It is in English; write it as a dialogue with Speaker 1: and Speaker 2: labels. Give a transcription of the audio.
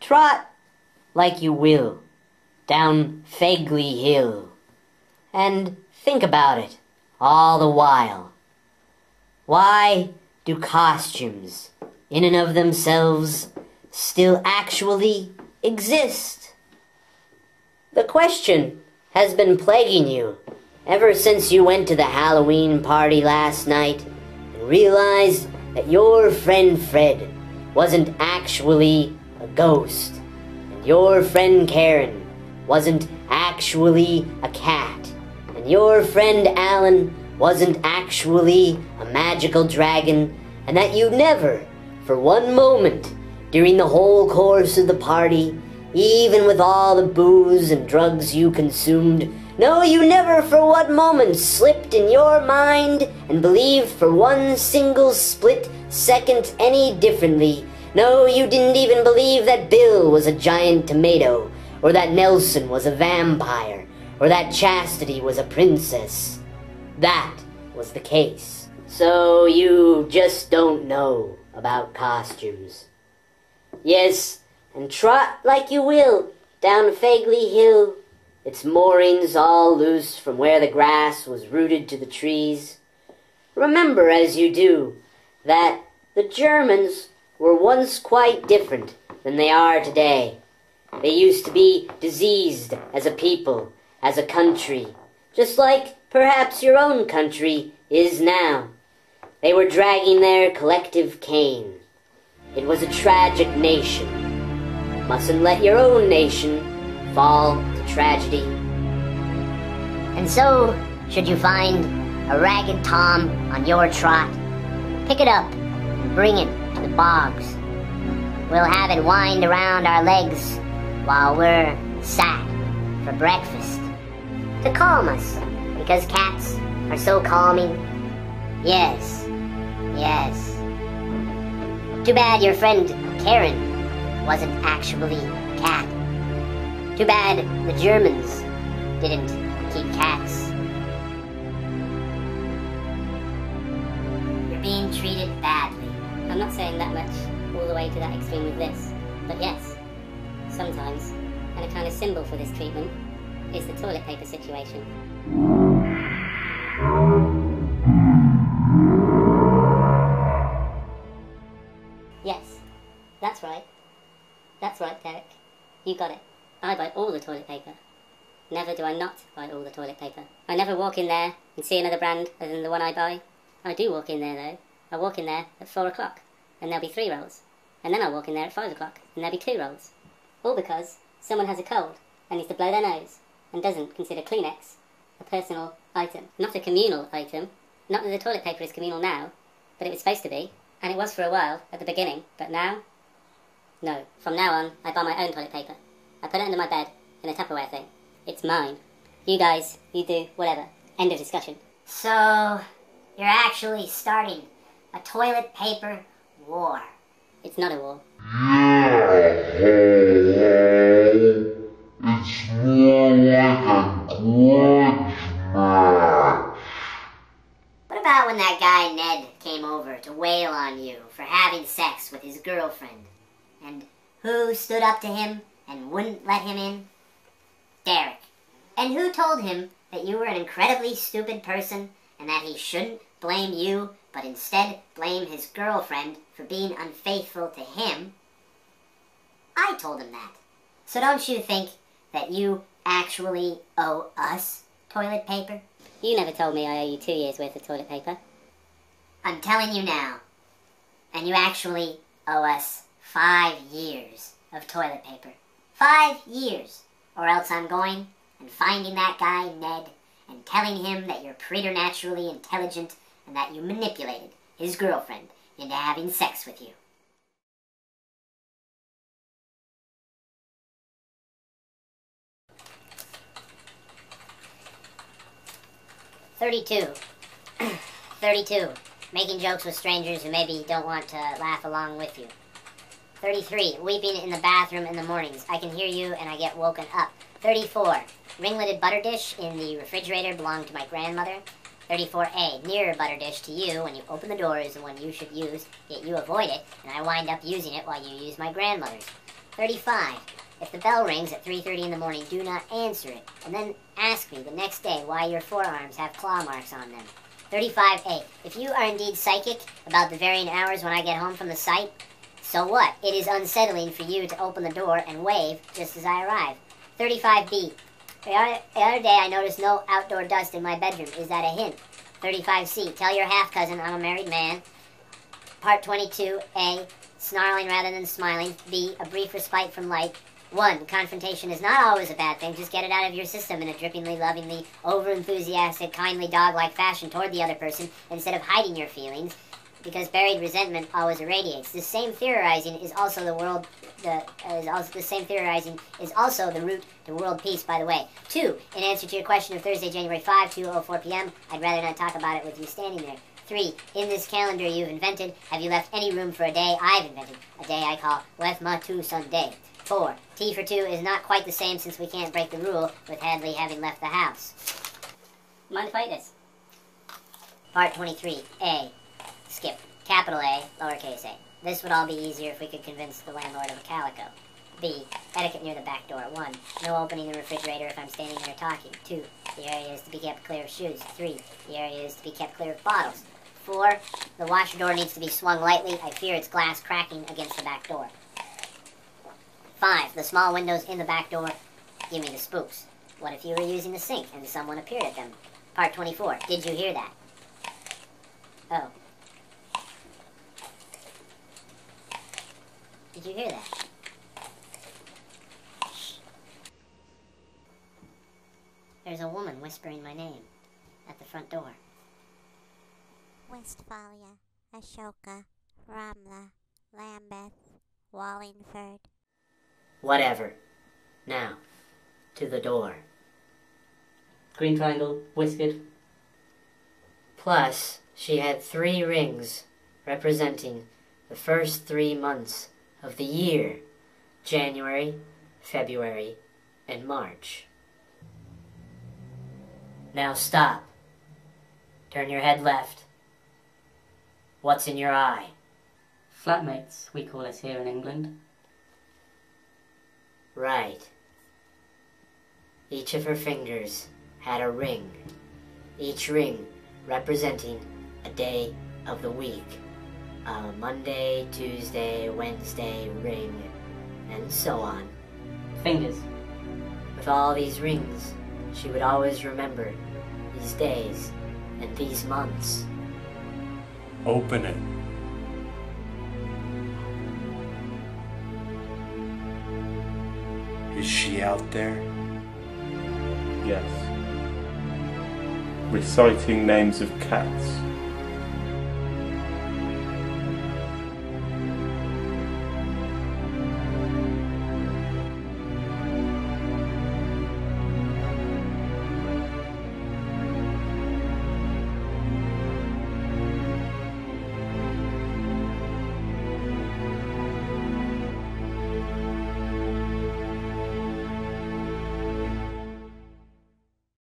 Speaker 1: Trot like you will down Fegley Hill, and think about it all the while. Why do costumes, in and of themselves, still actually exist? The question has been plaguing you ever since you went to the Halloween party last night and realized that your friend Fred wasn't actually a ghost, and your friend Karen wasn't actually a cat, and your friend Alan wasn't actually a magical dragon, and that you never, for one moment, during the whole course of the party, even with all the booze and drugs you consumed, no, you never for one moment slipped in your mind and believed for one single split second any differently. No, you didn't even believe that Bill was a giant tomato, or that Nelson was a vampire, or that Chastity was a princess. That was the case. So you just don't know about costumes. Yes, and trot like you will down Fegley Hill, its moorings all loose from where the grass was rooted to the trees. Remember as you do that the Germans were once quite different than they are today. They used to be diseased as a people, as a country, just like perhaps your own country is now. They were dragging their collective cane. It was a tragic nation. Mustn't let your own nation fall to tragedy. And so, should you find a ragged Tom on your trot, pick it up and bring it to the bogs. We'll have it wind around our legs while we're sat for breakfast, to calm us, because cats are so calming. Yes, yes. Too bad your friend Karen wasn't actually a cat. Too bad the Germans didn't keep cats. You're being treated badly. I'm not saying that much all the way to that extreme with this, but yes, sometimes, and a kind of symbol for this treatment is the toilet paper situation. Yes, that's right. That's right, Derek. You got it. I buy all the toilet paper. Never do I not buy all the toilet paper. I never walk in there and see another brand other than the one I buy. I do walk in there though. I walk in there at 4 o'clock and there'll be 3 rolls. And then I'll walk in there at 5 o'clock and there'll be 2 rolls. All because someone has a cold and needs to blow their nose and doesn't consider Kleenex a personal item. Not a communal item. Not that the toilet paper is communal now, but it was supposed to be. And it was for a while at the beginning, but now? No. From now on, I buy my own toilet paper. I put it under my bed in a Tupperware thing. It's mine. You guys, you do, whatever. End of discussion. So, you're actually starting a toilet paper war. It's not a war.
Speaker 2: It's more like a grudge match.
Speaker 3: What about when that guy Ned came over to wail on you for having sex with his girlfriend? And who stood up to him and wouldn't let him in? Derek. And who told him that you were an incredibly stupid person and that he shouldn't blame you, but instead blame his girlfriend for being unfaithful to him? I told him that. So don't you think that you actually owe us toilet paper?
Speaker 1: You never told me I owe you 2 years' worth of toilet paper.
Speaker 3: I'm telling you now. And you actually owe us 5 years of toilet paper. 5 years. Or else I'm going and finding that guy, Ned, and telling him that you're preternaturally intelligent and that you manipulated his girlfriend into having sex with you. "32. 32. Making jokes with strangers who maybe don't want to laugh along with you. 33. Weeping in the bathroom in the mornings. I can hear you and I get woken up. 34. Ringleted butter dish in the refrigerator belonged to my grandmother. 34A. Nearer butter dish to you when you open the door is the one you should use, yet you avoid it, and I wind up using it while you use my grandmother's. 35. If the bell rings at 3:30 in the morning, do not answer it, and then ask me the next day why your forearms have claw marks on them. 35A. If you are indeed psychic about the varying hours when I get home from the site, so what? It is unsettling for you to open the door and wave just as I arrive. 35B. The other day I noticed no outdoor dust in my bedroom. Is that a hint? 35C. Tell your half-cousin I'm a married man. Part 22. A. Snarling rather than smiling. B. A brief respite from light. 1. Confrontation is not always a bad thing. Just get it out of your system in a drippingly, lovingly, over-enthusiastic, kindly, dog-like fashion toward the other person instead of hiding your feelings, because buried resentment always irradiates. This same theorizing is also the route to world peace, by the way. 2. In answer to your question of Thursday, January 5, 2:04 p.m., I'd rather not talk about it with you standing there. 3. In this calendar you've invented, have you left any room for a day I've invented? A day I call Left Ma Tu Sunday. 4. T for 2 is not quite the same since we can't break the rule with Hadley having left the house. Mind if I eat this? Part 23. A. Skip. Capital A, lowercase a. This would all be easier if we could convince the landlord of a calico. B. Etiquette near the back door. 1. No opening the refrigerator if I'm standing there talking. 2. The area is to be kept clear of shoes. 3. The area is to be kept clear of bottles. 4. The washer door needs to be swung lightly. I fear its glass cracking against the back door. 5. The small windows in the back door give me the spooks. What if you were using the sink and someone appeared at them? Part 24. Did you hear that? Oh. Did you hear that? Shh. There's a woman whispering my name at the front door.
Speaker 4: Westphalia, Ashoka, Ramla, Lambeth, Wallingford.
Speaker 1: Whatever. Now, to the door. Green triangle, whisket. Plus, she had 3 rings representing the first 3 months of the year: January, February, and March. Now stop. Turn your head left. What's in your eye?
Speaker 5: Flatmates, we call us here in England.
Speaker 1: Right. Each of her fingers had a ring, each ring representing a day of the week. A Monday, Tuesday, Wednesday ring, and so on.
Speaker 5: Fingers.
Speaker 1: With all these rings, she would always remember these days and these months.
Speaker 2: Open it. Is she out there?
Speaker 6: Yes. Reciting names of cats.